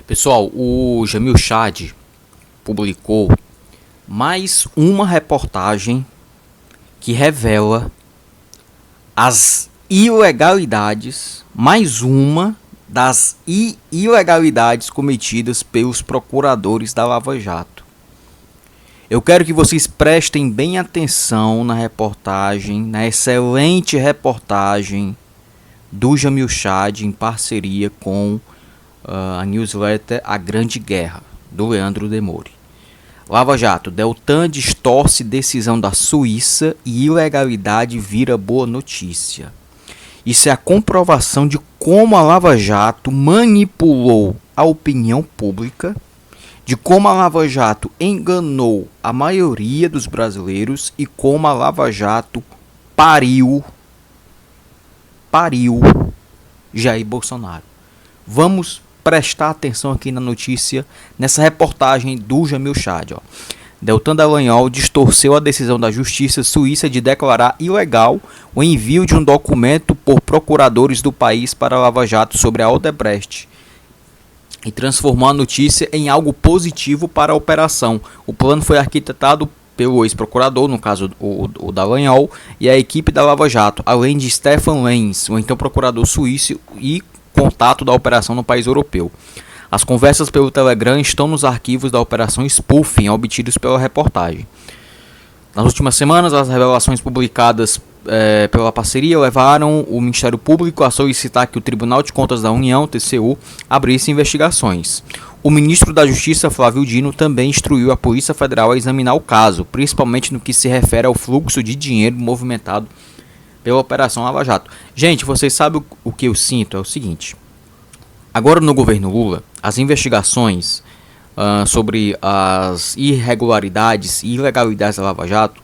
Pessoal, o Jamil Chad publicou mais uma reportagem que revela as ilegalidades, mais uma das ilegalidades cometidas pelos procuradores da Lava Jato. Eu quero que vocês prestem bem atenção na reportagem, na excelente reportagem do Jamil Chad em parceria com a newsletter A Grande Guerra, do Leandro Demore. Lava Jato, Deltan distorce decisão da Suíça e ilegalidade vira boa notícia. Isso é a comprovação de como a Lava Jato manipulou a opinião pública, de como a Lava Jato enganou a maioria dos brasileiros e como a Lava Jato pariu Jair Bolsonaro. Vamos prestar atenção aqui na notícia, nessa reportagem do Jamil Chad. Deltan Dallagnol distorceu a decisão da Justiça Suíça de declarar ilegal o envio de um documento por procuradores do país para a Lava Jato sobre a Odebrecht e transformou a notícia em algo positivo para a operação. O plano foi arquitetado pelo ex-procurador, no caso o Dallagnol, e a equipe da Lava Jato, além de Stefan Lenz, o então procurador suíço e contato da operação no país europeu. As conversas pelo Telegram estão nos arquivos da operação Spoofing, obtidos pela reportagem. Nas últimas semanas, as revelações publicadas pela parceria levaram o Ministério Público a solicitar que o Tribunal de Contas da União, TCU, abrisse investigações. O ministro da Justiça, Flávio Dino, também instruiu a Polícia Federal a examinar o caso, principalmente no que se refere ao fluxo de dinheiro movimentado pela Operação Lava Jato. Gente, vocês sabem o que eu sinto? É o seguinte: agora no governo Lula, as investigações sobre as irregularidades e ilegalidades da Lava Jato,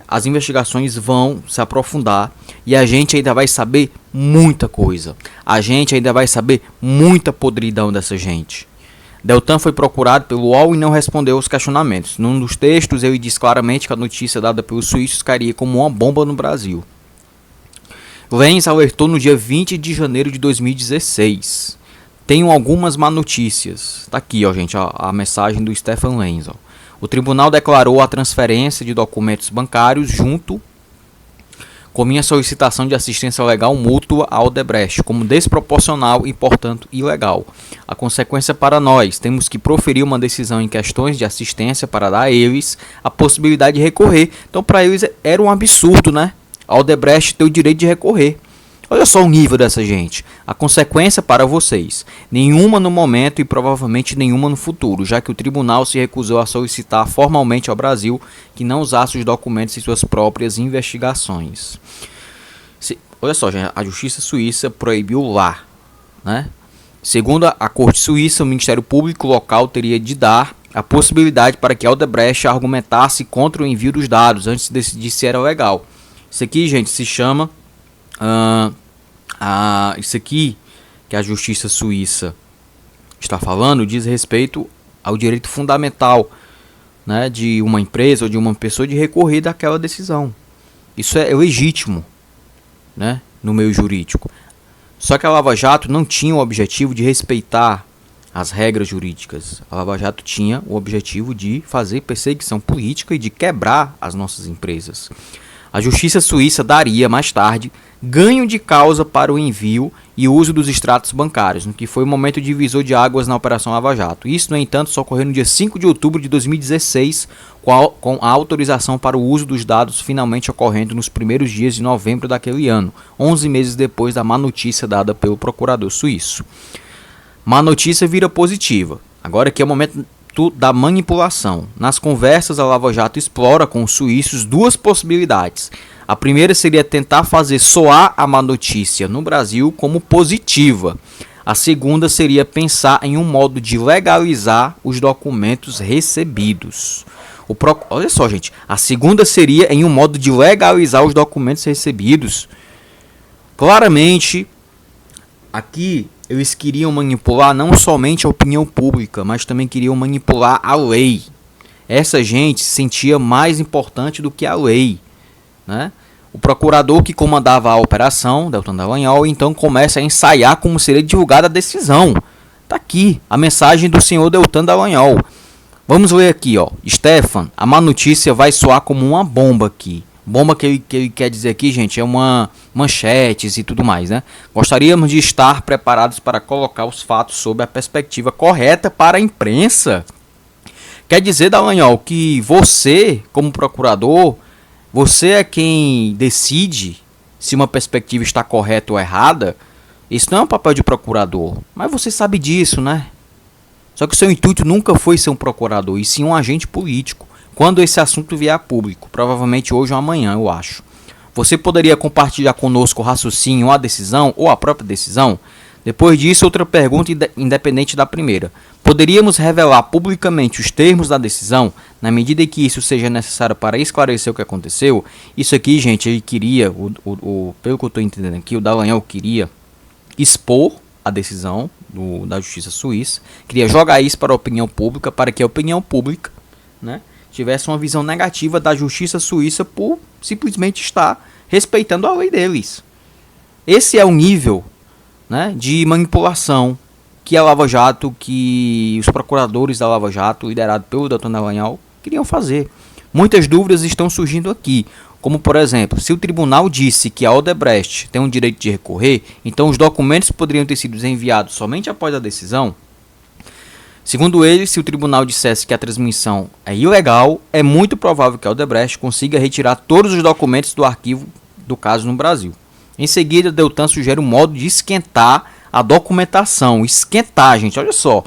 as investigações vão se aprofundar e a gente ainda vai saber muita coisa. A gente ainda vai saber muita podridão dessa gente. Deltan foi procurado pelo UOL e não respondeu aos questionamentos. Num dos textos, ele diz claramente que a notícia dada pelos suíços cairia como uma bomba no Brasil. Lenz alertou no dia 20 de janeiro de 2016. Tenho algumas má notícias. Tá aqui, ó, gente, a mensagem do Stefan Lenz. Ó. O tribunal declarou a transferência de documentos bancários junto com minha solicitação de assistência legal mútua à Odebrecht como desproporcional e, portanto, ilegal. A consequência para nós, temos que proferir uma decisão em questões de assistência para dar a eles a possibilidade de recorrer. Então, para eles era um absurdo, né? A Odebrecht ter o direito de recorrer. Olha só o nível dessa gente. A consequência para vocês: nenhuma no momento e provavelmente nenhuma no futuro, já que o tribunal se recusou a solicitar formalmente ao Brasil que não usasse os documentos em suas próprias investigações. Olha só, gente, a Justiça Suíça proibiu lá, né? Segundo a Corte Suíça, o Ministério Público local teria de dar a possibilidade para que a Odebrecht argumentasse contra o envio dos dados antes de decidir se era legal. Isso aqui, gente, se chama... isso aqui que a Justiça Suíça está falando diz respeito ao direito fundamental, né, de uma empresa ou de uma pessoa de recorrer daquela decisão. Isso é legítimo, né, no meio jurídico. Só que a Lava Jato não tinha o objetivo de respeitar as regras jurídicas. A Lava Jato tinha o objetivo de fazer perseguição política e de quebrar as nossas empresas. A Justiça Suíça daria, mais tarde, ganho de causa para o envio e uso dos extratos bancários, no que foi o momento divisor de águas na Operação Lava Jato. Isso, no entanto, só ocorreu no dia 5 de outubro de 2016, com a autorização para o uso dos dados finalmente ocorrendo nos primeiros dias de novembro daquele ano, 11 meses depois da má notícia dada pelo procurador suíço. Má notícia vira positiva. Agora aqui é o momento da manipulação. Nas conversas, a Lava Jato explora com os suíços duas possibilidades. A primeira seria tentar fazer soar a má notícia no Brasil como positiva. A segunda seria pensar em um modo de legalizar os documentos recebidos. Olha só, gente. A segunda seria em um modo de legalizar os documentos recebidos. Claramente, aqui eles queriam manipular não somente a opinião pública, mas também queriam manipular a lei. Essa gente se sentia mais importante do que a lei, né? O procurador que comandava a operação, Deltan Dallagnol, então começa a ensaiar como seria divulgada a decisão. Tá aqui a mensagem do senhor Deltan Dallagnol. Vamos ler aqui, ó. Stefan, a má notícia vai soar como uma bomba aqui. Bomba que ele quer dizer aqui, gente, é uma manchetes e tudo mais, né? Gostaríamos de estar preparados para colocar os fatos sob a perspectiva correta para a imprensa. Quer dizer, Dallagnol, que você, como procurador, você é quem decide se uma perspectiva está correta ou errada. Isso não é um papel de procurador, mas você sabe disso, né? Só que o seu intuito nunca foi ser um procurador, e sim um agente político, quando esse assunto vier a público, provavelmente hoje ou amanhã, eu acho. Você poderia compartilhar conosco o raciocínio, a decisão ou a própria decisão? Depois disso, outra pergunta independente da primeira. Poderíamos revelar publicamente os termos da decisão, na medida em que isso seja necessário para esclarecer o que aconteceu? Isso aqui, gente, ele queria, pelo que eu estou entendendo aqui, o Dallagnol queria expor a decisão da Justiça Suíça, queria jogar isso para a opinião pública, para que a opinião pública, né, tivesse uma visão negativa da Justiça Suíça por simplesmente estar respeitando a lei deles. Esse é o nível, né, de manipulação que a Lava Jato, que os procuradores da Lava Jato, liderado pelo Dr. Dallagnol, queriam fazer. Muitas dúvidas estão surgindo aqui, como por exemplo, se o tribunal disse que a Odebrecht tem o direito de recorrer, então os documentos poderiam ter sido enviados somente após a decisão? Segundo ele, se o tribunal dissesse que a transmissão é ilegal, é muito provável que a Odebrecht consiga retirar todos os documentos do arquivo do caso no Brasil. Em seguida, Deltan sugere um modo de esquentar a documentação. Esquentar, gente, olha só.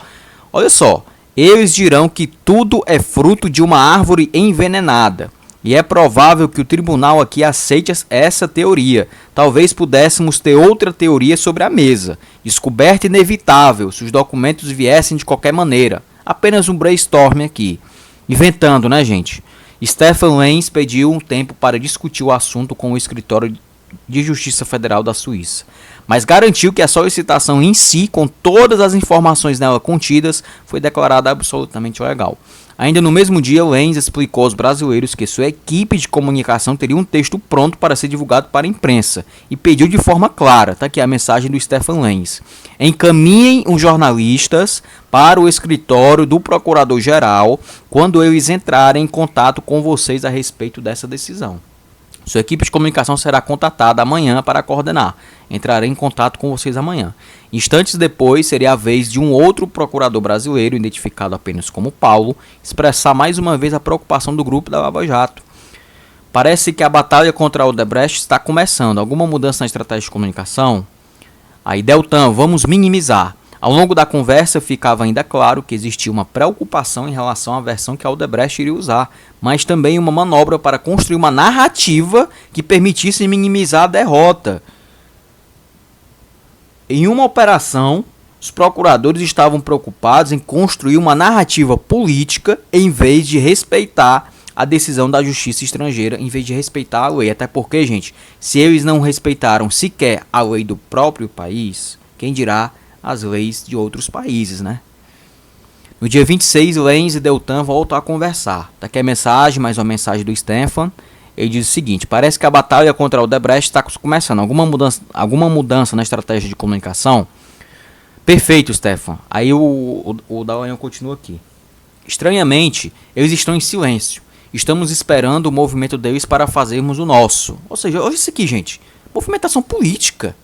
Olha só. Eles dirão que tudo é fruto de uma árvore envenenada. E é provável que o tribunal aqui aceite essa teoria. Talvez pudéssemos ter outra teoria sobre a mesa. Descoberta inevitável se os documentos viessem de qualquer maneira. Apenas um brainstorm aqui. Inventando, né, gente? Stefan Lenz pediu um tempo para discutir o assunto com o escritório de Justiça Federal da Suíça, mas garantiu que a solicitação em si, com todas as informações nela contidas, foi declarada absolutamente legal. Ainda no mesmo dia, Lenz explicou aos brasileiros que sua equipe de comunicação teria um texto pronto para ser divulgado para a imprensa e pediu de forma clara, está aqui a mensagem do Stefan Lenz: encaminhem os jornalistas para o escritório do Procurador-Geral quando eles entrarem em contato com vocês a respeito dessa decisão. Sua equipe de comunicação será contatada amanhã para coordenar. Entrarei em contato com vocês amanhã. Instantes depois, seria a vez de um outro procurador brasileiro, identificado apenas como Paulo, expressar mais uma vez a preocupação do grupo da Lava Jato. Parece que a batalha contra a Odebrecht está começando. Alguma mudança na estratégia de comunicação? Aí, Deltan, vamos minimizar. Ao longo da conversa, ficava ainda claro que existia uma preocupação em relação à versão que a Odebrecht iria usar, mas também uma manobra para construir uma narrativa que permitisse minimizar a derrota. Em uma operação, os procuradores estavam preocupados em construir uma narrativa política em vez de respeitar a decisão da justiça estrangeira, em vez de respeitar a lei. Até porque, gente, se eles não respeitaram sequer a lei do próprio país, quem dirá as leis de outros países, né? No dia 26, Lenz e Deltan voltam a conversar. Tá aqui a mensagem, mais uma mensagem do Stefan. Ele diz o seguinte: parece que a batalha contra o Odebrecht está começando. Alguma mudança na estratégia de comunicação? Perfeito, Stefan. Aí o Dallagnol continua aqui. Estranhamente, eles estão em silêncio. Estamos esperando o movimento deles para fazermos o nosso. Ou seja, olha isso aqui, gente. Movimentação política.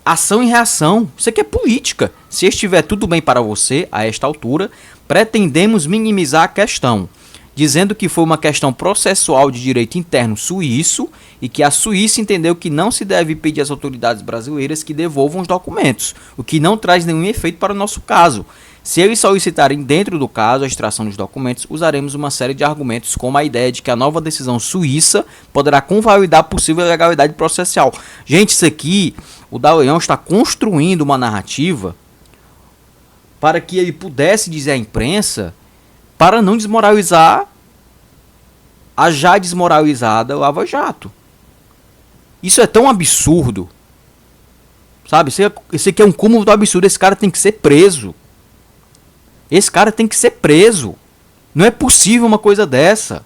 Ação e reação. Isso aqui é política. Se estiver tudo bem para você, a esta altura, pretendemos minimizar a questão, dizendo que foi uma questão processual de direito interno suíço e que a Suíça entendeu que não se deve pedir às autoridades brasileiras que devolvam os documentos, o que não traz nenhum efeito para o nosso caso. Se eles solicitarem dentro do caso a extração dos documentos, usaremos uma série de argumentos, como a ideia de que a nova decisão suíça poderá convalidar a possível legalidade processual. Gente, isso aqui, o Dallagnol está construindo uma narrativa para que ele pudesse dizer à imprensa para não desmoralizar a já desmoralizada Lava Jato. Isso é tão absurdo. Sabe, esse aqui é um cúmulo do absurdo. Esse cara tem que ser preso. Esse cara tem que ser preso. Não é possível uma coisa dessa.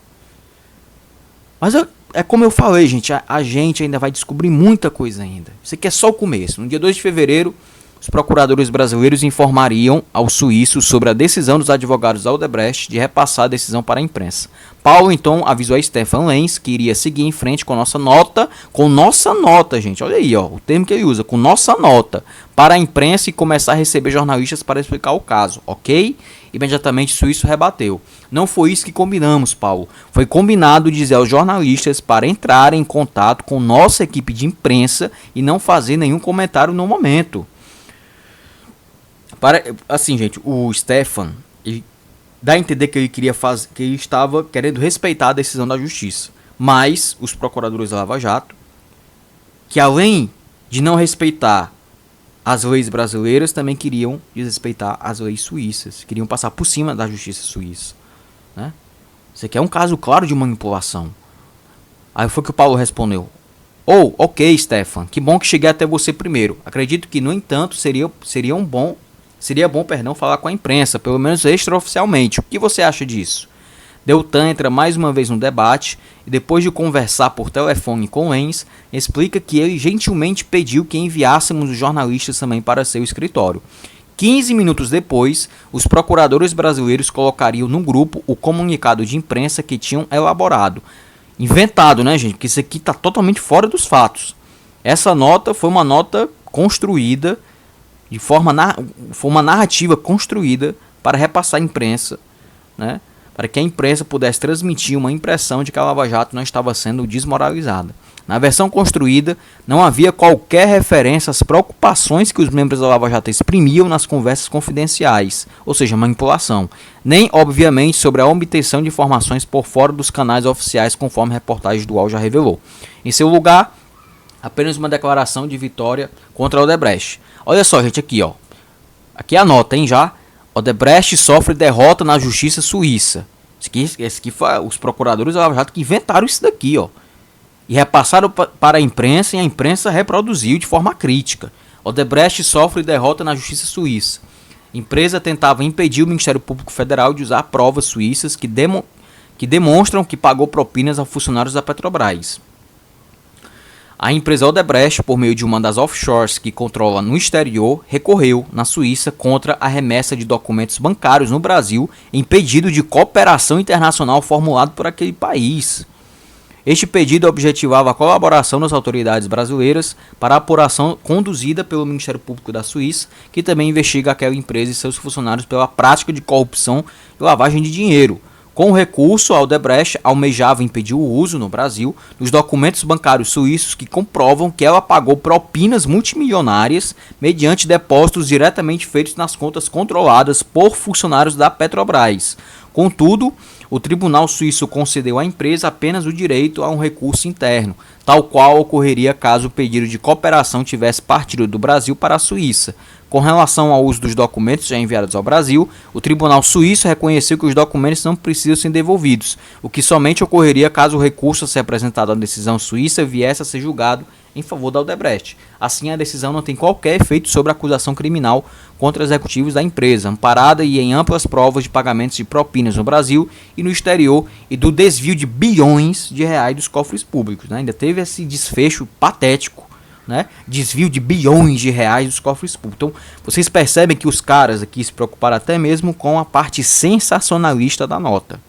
Mas é como eu falei, gente. A gente ainda vai descobrir muita coisa ainda. Isso aqui é só o começo. No dia 2 de fevereiro, os procuradores brasileiros informariam aos suíços sobre a decisão dos advogados da Odebrecht de repassar a decisão para a imprensa. Paulo então avisou a Stefan Lenz que iria seguir em frente com nossa nota, gente, olha aí, ó, o termo que ele usa, com nossa nota, para a imprensa e começar a receber jornalistas para explicar o caso, ok? Imediatamente o suíço rebateu. Não foi isso que combinamos, Paulo. Foi combinado dizer aos jornalistas para entrarem em contato com nossa equipe de imprensa e não fazer nenhum comentário no momento. Assim, gente, o Stefan, ele dá a entender que ele queria fazer, que ele estava querendo respeitar a decisão da justiça. Mas os procuradores da Lava Jato, que além de não respeitar as leis brasileiras, também queriam desrespeitar as leis suíças, queriam passar por cima da justiça suíça, né? Isso aqui é um caso claro de manipulação. Aí foi que o Paulo respondeu: ok, Stefan, que bom que cheguei até você primeiro. Acredito que, no entanto, seria bom falar com a imprensa, pelo menos extraoficialmente. O que você acha disso? Deltan entra mais uma vez no debate e, depois de conversar por telefone com Lenz, explica que ele gentilmente pediu que enviássemos os jornalistas também para seu escritório. 15 minutos depois, os procuradores brasileiros colocariam no grupo o comunicado de imprensa que tinham elaborado. Inventado, né, gente? Porque isso aqui está totalmente fora dos fatos. Essa nota foi uma nota construída foi uma narrativa construída para repassar à imprensa, né? Para que a imprensa pudesse transmitir uma impressão de que a Lava Jato não estava sendo desmoralizada. Na versão construída, não havia qualquer referência às preocupações que os membros da Lava Jato exprimiam nas conversas confidenciais, ou seja, manipulação, nem, obviamente, sobre a obtenção de informações por fora dos canais oficiais, conforme a reportagem do UOL já revelou. Em seu lugar, apenas uma declaração de vitória contra a Odebrecht. Olha só, gente, aqui, ó. Aqui é a nota, hein, já. Odebrecht sofre derrota na justiça suíça. Esse aqui foi os procuradores da Lava Jato que inventaram isso daqui, ó. E repassaram para a imprensa e a imprensa reproduziu de forma crítica. Odebrecht sofre derrota na justiça suíça. A empresa tentava impedir o Ministério Público Federal de usar provas suíças que demonstram que pagou propinas a funcionários da Petrobras. A empresa Odebrecht, por meio de uma das offshores que controla no exterior, recorreu na Suíça contra a remessa de documentos bancários no Brasil em pedido de cooperação internacional formulado por aquele país. Este pedido objetivava a colaboração das autoridades brasileiras para a apuração conduzida pelo Ministério Público da Suíça, que também investiga aquela empresa e seus funcionários pela prática de corrupção e lavagem de dinheiro. Com o recurso, a Odebrecht almejava impedir o uso no Brasil dos documentos bancários suíços que comprovam que ela pagou propinas multimilionárias mediante depósitos diretamente feitos nas contas controladas por funcionários da Petrobras. Contudo, o tribunal suíço concedeu à empresa apenas o direito a um recurso interno, tal qual ocorreria caso o pedido de cooperação tivesse partido do Brasil para a Suíça. Com relação ao uso dos documentos já enviados ao Brasil, o tribunal suíço reconheceu que os documentos não precisam ser devolvidos, o que somente ocorreria caso o recurso a ser apresentado à decisão suíça viesse a ser julgado em favor da Odebrecht. Assim, a decisão não tem qualquer efeito sobre a acusação criminal contra executivos da empresa, amparada e em amplas provas de pagamentos de propinas no Brasil e no exterior e do desvio de bilhões de reais dos cofres públicos, né? Ainda teve esse desfecho patético, né? Desvio de bilhões de reais dos cofres públicos. Então, vocês percebem que os caras aqui se preocuparam até mesmo com a parte sensacionalista da nota,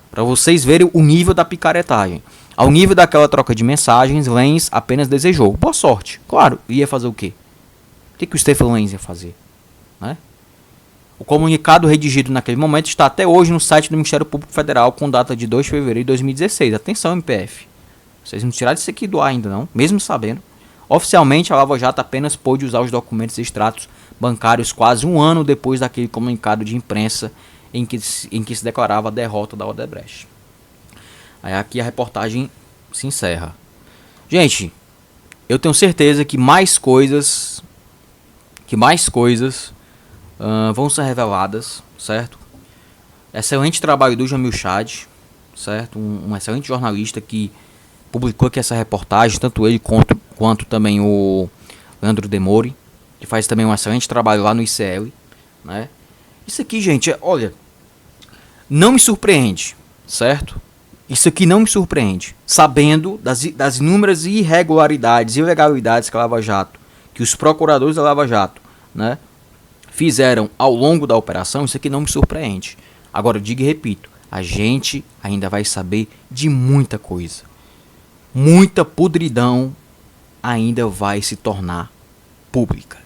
para vocês verem o nível da picaretagem. Ao nível daquela troca de mensagens, Lenz apenas desejou boa sorte. Claro, ia fazer o quê? O que o Stefan Lenz ia fazer, né? O comunicado redigido naquele momento está até hoje no site do Ministério Público Federal com data de 2 de fevereiro de 2016. Atenção, MPF. Vocês não tiraram isso aqui do ar ainda não, mesmo sabendo. Oficialmente, a Lava Jato apenas pôde usar os documentos e extratos bancários quase um ano depois daquele comunicado de imprensa em que se declarava a derrota da Odebrecht. Aí aqui a reportagem se encerra. Gente, eu tenho certeza que mais coisas vão ser reveladas, certo? Excelente trabalho do Jamil Chad, certo? Um excelente jornalista que publicou aqui essa reportagem, tanto ele quanto também o Leandro Demore, que faz também um excelente trabalho lá no ICL, né? Isso aqui, gente, olha, não me surpreende, certo? Isso aqui não me surpreende, sabendo das inúmeras irregularidades e ilegalidades que a Lava Jato, que os procuradores da Lava Jato né, fizeram ao longo da operação, isso aqui não me surpreende. Agora eu digo e repito, a gente ainda vai saber de muita coisa. Muita podridão ainda vai se tornar pública.